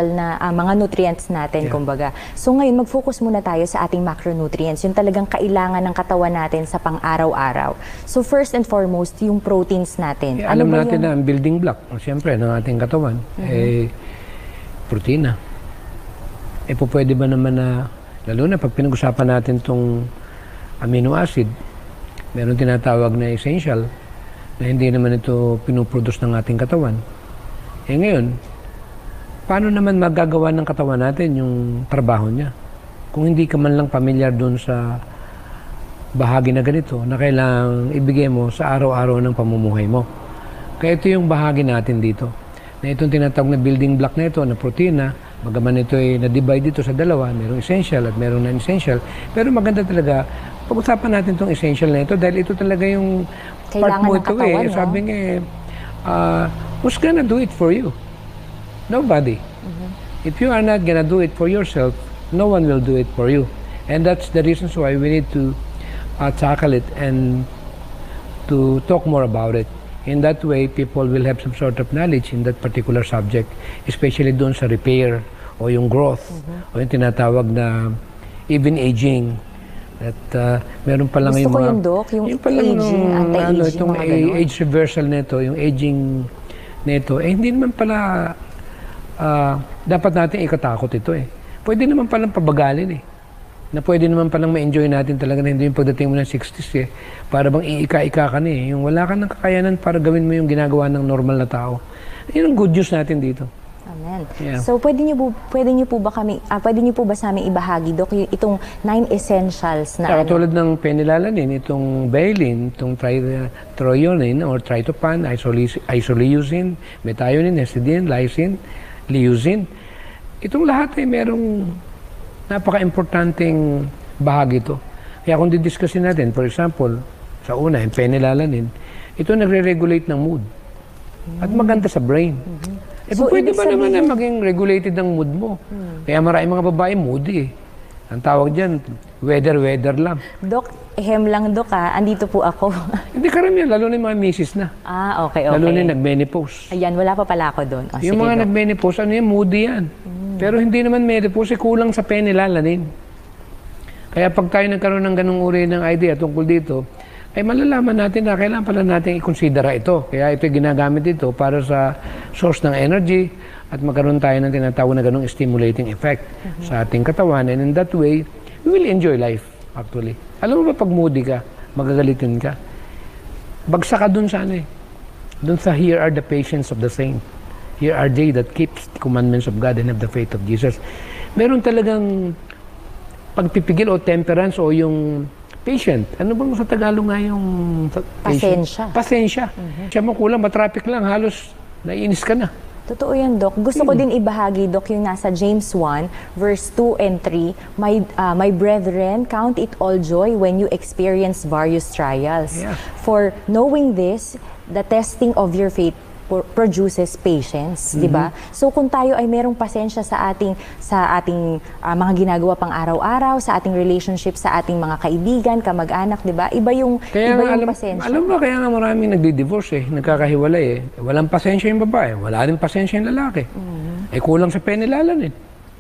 na mga nutrients natin, kumbaga. So ngayon, mag-focus muna tayo sa ating macronutrients, yung talagang kailangan ng katawan natin sa pang-araw-araw. So first and foremost, yung proteins natin. Alam natin na ang building block, siyempre, ng ating katawan, protina. Po pwede ba naman na, lalo na pag pinag-usapan natin itong amino acid, meron tinatawag na essential, na hindi naman ito pinuproduce ng ating katawan. Ngayon, paano naman magagawa ng katawan natin yung trabaho niya? Kung hindi ka man lang pamilyar doon sa bahagi na ganito na kailangang ibigay mo sa araw-araw ng pamumuhay mo. Kaya ito yung bahagi natin dito. Na itong tinatawag na building block na ito, na protina, bagaman ito ay na-divide dito sa dalawa, merong essential at merong non-essential. Pero maganda talaga, pag-usapan natin itong essential na ito dahil ito talaga yung kailangan part mo ito katawan, no? Sabi nga, who's gonna do it for you? Nobody. If you are not gonna do it for yourself, no one will do it for you. And that's the reasons why we need to tackle it and to talk more about it. In that way, people will have some sort of knowledge in that particular subject, especially doon sa repair o yung growth o yung tinatawag na even aging. At meron pa lang Gusto yung ko mga... yung doc, yung aging, anti-aging, itong mga ganun. age reversal nito, yung aging nito, hindi naman pala dapat natin ikatakot ito Pwede naman palang pabagalin Na pwede naman palang ma-enjoy natin talaga na hindi yung pagdating mo ng 60s para bang iika-ika ka Yung wala ka ng kakayanan para gawin mo yung ginagawa ng normal na tao. Yun ang good news natin dito. Amen. Yeah. So pwede niyo po ba sa amin ibahagi, Dok, itong 9 essentials na Tulad ng penilalanin, itong valine, itong threonine or tryptophan, isoleucine, methionine, histidine, lysine, leucine. Itong lahat merong napaka-importanting bahagi ito. Kaya kung didiscusin natin, for example, sa una, yung penilalanin, ito nagre-regulate ng mood. At maganda sa brain. So, pwede ba naman na maging regulated ang mood mo? Kaya maraming mga babae moody Ang tawag dyan, weather lang. Dok, lang, Dok, andito po ako. Hindi karamihan, lalo na yung mga misis na. Okay. Lalo na yung nag-menopause. Ayan, wala pa pala ako doon. Yung sige, mga Dok. nag-menopause, moody yan. Pero hindi naman menopause, kulang sa penilalanin. Kaya pag tayo nagkaroon ng ganung uri ng idea tungkol dito, ay malalaman natin na kailangan pala natin i-considera ito. Kaya ito ginagamit ito para sa source ng energy at magkaroon tayo ng tinatawag na ganung stimulating effect sa ating katawan. And in that way, we will enjoy life, actually. Alam mo ba pag moody ka, magagalitin ka, bagsak ka dun sa dun sa here are the patience of the saint. Here are they that keeps the commandments of God and have the faith of Jesus. Meron talagang pagpipigil o temperance o yung patient. Ano bang sa Tagalog nga yung Pasensya. Pasensya. Siya mo kulang, matraffic lang, halos naiinis ka na. Totoo yan, Dok. Gusto ko din ibahagi, Dok, yung nasa James 1, verse 2 and 3. My brethren, count it all joy when you experience various trials. Yeah. For knowing this, the testing of your faith produces patience, di ba? So kung tayo ay merong pasensya sa ating mga ginagawa pang araw-araw, sa ating relationship sa ating mga kaibigan, kamag-anak, di ba? Iba yung pasensya. Alam mo, kaya nga maraming nagdi-divorce nagkakahiwalay Walang pasensya yung babae, wala rin pasensya yung lalaki. Kulang sa penilalanin.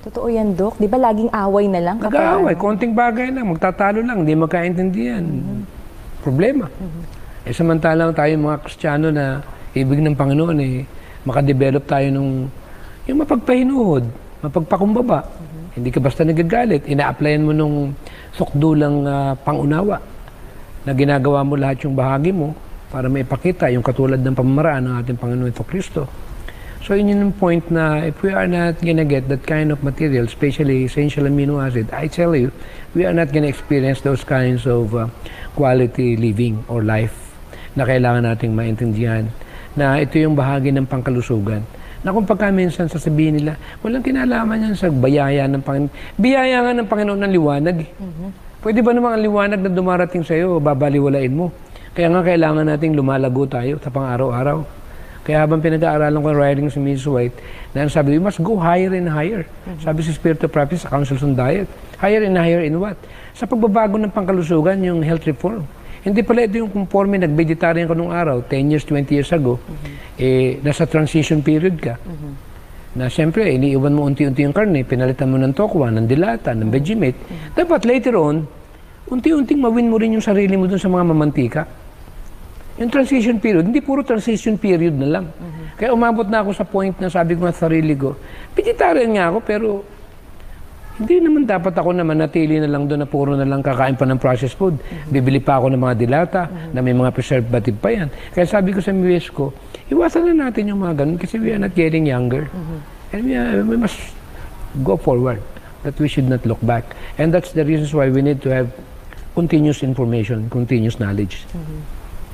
Totoo yan, Dok. Di ba laging away na lang? Nag-aaway, konting bagay lang, magtatalo lang, hindi magkaintindihan. Problema. Samantalang tayo mga Kristiyano na ibig ng Panginoon makadevelop tayo yung mapagpahinuhod, mapagpakumbaba. Hindi ka basta nagagalit, ina-applyan mo nung sukdulang pangunawa na ginagawa mo lahat yung bahagi mo para maipakita yung katulad ng pamamaraan ng ating Panginoon Kristo. So yun yung point na if we are not gonna get that kind of material, especially essential amino acid, I tell you, we are not gonna experience those kinds of quality living or life na kailangan nating maintindihan na ito yung bahagi ng pangkalusugan. Na kung pagka minsan sasabihin nila, walang kinalaman yan sa bayaya ng Panginoon. Biyaya nga ng Panginoon ng liwanag. Pwede ba namang ang liwanag na dumarating sa iyo, babaliwalain mo? Kaya nga kailangan nating lumalago tayo sa pang-araw-araw. Kaya habang pinag-aaralan ko ang writings si Mrs. White, na sabi, we must go higher and higher. Sabi si Spirit of Prophecy sa Councils on Diet. Higher and higher in what? Sa pagbabago ng pangkalusugan, yung health reform. Hindi pala ito yung conforme, nag-vegetarian ka nung araw, 10 years, 20 years ago, nasa transition period ka. na siyempre, iniiwan mo unti-unti yung karne, pinalitan mo ng tokwa, ng dilata, ng Vegemite. Dapat later on, unti-unting mawin mo rin yung sarili mo dun sa mga mamantika. Yung transition period, hindi puro transition period na lang. Kaya umabot na ako sa point na sabi ko sa sarili ko, vegetarian nga ako, pero hindi naman dapat ako na manatili na lang doon na puro na lang kakain pa ng processed food. Bibili pa ako ng mga dilata na may mga preservative pa yan. Kaya sabi ko sa miwes ko, iwasan na natin yung mga ganun kasi we are not getting younger. And we must go forward. That we should not look back. And that's the reasons why we need to have continuous information, continuous knowledge.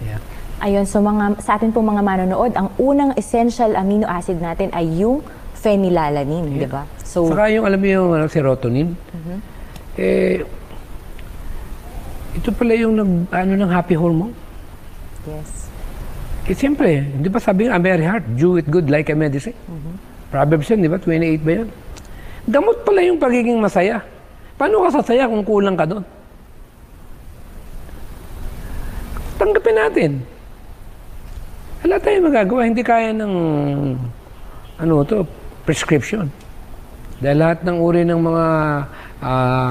Yeah. Ayun, so sa atin pong mga manonood, ang unang essential amino acid natin ay yung phenylalanin, di ba? So, saka yung, alam mo yung serotonin, ito pala yung ng happy hormone. yes. Siyempre, di ba sabi nga, a merry heart, do it good like a medicine. Proverbs yan, di ba? 28 ba yan? Damot pala yung pagiging masaya. Paano ka sasaya kung kulang ka doon? Tanggapin natin. Wala tayong magagawa. Hindi kaya ng prescription. Dahil lahat ng uri ng mga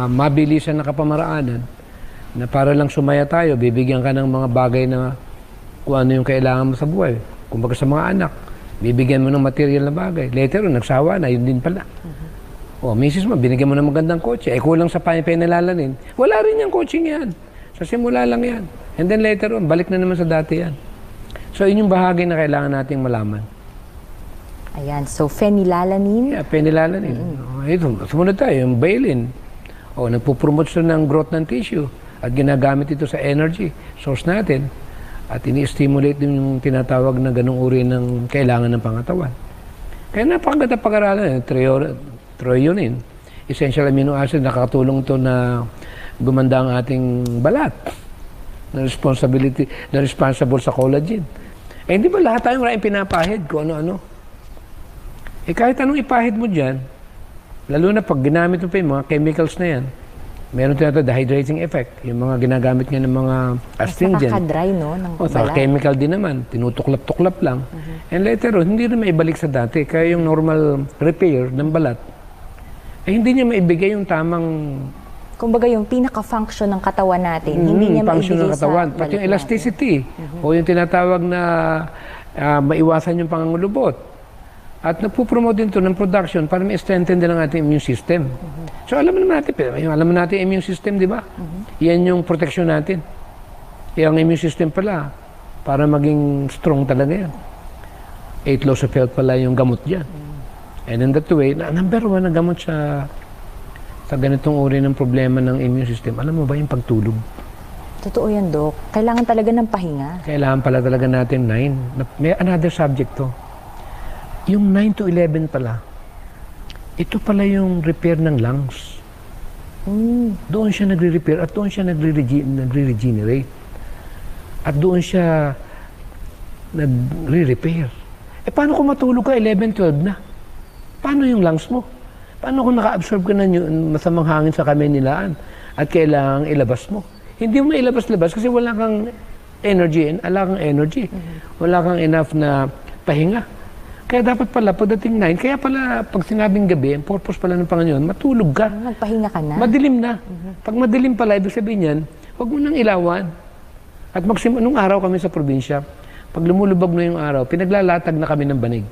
mabilisan na kapamaraanan na para lang sumaya tayo, bibigyan ka ng mga bagay na kung ano yung kailangan mo sa buhay. Kumbaga sa mga anak, bibigyan mo ng material na bagay. Later on, nagsawa na, yun din pala. O, misis mo, binigyan mo ng magandang kotse. Kulang sa penylalanin. Wala rin yung coaching yan. Sa simula lang yan. And then later on, balik na naman sa dati yan. So, yun yung bahagi na kailangan nating malaman. Ayan, so phenylalanin. Yeah, phenylalanin. Ito, sumunod tayo, yung valine. Nagpupromote siya ng growth ng tissue at ginagamit ito sa energy source natin at ini-stimulate din yung tinatawag na ganung uri ng kailangan ng pangatawan. Kaya napakaganda pag-aralan, threonine, essential amino acid, nakakatulong ito na gumanda ang ating balat na responsible sa collagen. Hindi ba lahat tayong maraming pinapahid kung ano-ano? Kahit anong ipahid mo dyan, lalo na pag ginamit mo pa yung mga chemicals na yan, meron tinatawag dehydrating effect. Yung mga ginagamit nga ng mga astringent. Nakaka-dry, no? Ng balat. Chemical din naman. Tinutuklap-tuklap lang. And later on, hindi rin maibalik sa dati. Kaya yung normal repair ng balat, hindi niya maibigay yung tamang... Kumbaga yung pinaka-function ng katawan natin, hindi niya function maibigay ng katawan. sa Pati yung balat elasticity. O yung tinatawag na maiwasan yung pangangulubot. At nagpo-promote din ito ng production para ma-strengthen din ang ating immune system. So alam naman natin, alam natin immune system, di ba? Yan yung protection natin. Yung immune system pala, para maging strong talaga yan. 8 laws of health pala yung gamot dyan. And in that way, number 1 na gamot sa ganitong uri ng problema ng immune system, alam mo ba yung pagtulog? Totoo yan, Dok. Kailangan talaga ng pahinga. Kailangan pala talaga natin 9. May another subject to. Yung 9 to 11 pala, ito pala yung repair ng lungs. Doon siya nagre-repair at doon siya nagre-regenerate. At doon siya nagre-repair. Paano kung matulog ka 11, 12 na? Paano yung lungs mo? Paano kung naka-absorb ka na yung masamang hangin sa kamenilaan at kailangang ilabas mo? Hindi mo mailabas-labas kasi wala kang energy. Wala kang enough na pahinga. Kaya dapat pala, pagdating 9, kaya pala pag sinabing gabi, ang purpose pala ng Panginoon, matulog ka. Magpahinga ka na. Madilim na. Pag madilim pala, ibig sabihin yan, huwag mo nang ilawan. At nung araw kami sa probinsya, pag lumulubog na yung araw, pinaglalatag na kami ng banig.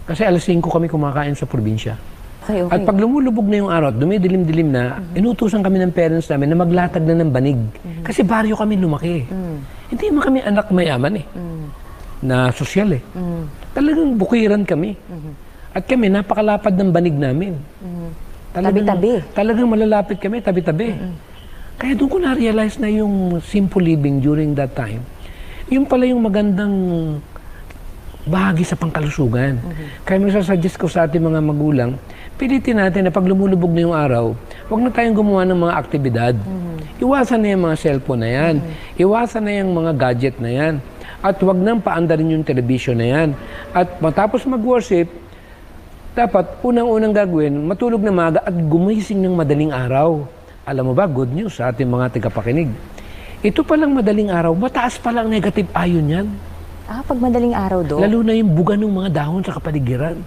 Kasi alas 5 kami kumakain sa probinsya. Okay. At pag lumulubog na yung araw, dumidilim-dilim na, inutusan kami ng parents namin na maglatag na ng banig. Kasi baryo kami lumaki. Hindi mo kami anak mayaman na sosyal Talagang bukiran kami. At kami, napakalapad ng banig namin. Tabi-tabi. Talagang malalapit kami, tabi-tabi. Kaya doon ko na-realize na yung simple living during that time, yung pala yung magandang bahagi sa pangkalusugan. Kaya magsasuggest ko sa ating mga magulang, pilitin natin na pag lumulubog na yung araw, huwag na tayong gumawa ng mga aktibidad. Iwasan na yung mga cellphone na yan. Iwasan na yung mga gadget na yan. At huwag nang paandarin yung television na yan. At matapos mag-worship, dapat unang-unang gagawin, matulog na maaga at gumising ng madaling araw. Alam mo ba, good news sa ating mga tagapakinig. Ito palang madaling araw, mataas palang negative ion yan. Pag madaling araw, Dok? Lalo na yung buga ng mga dahon sa kapaligiran.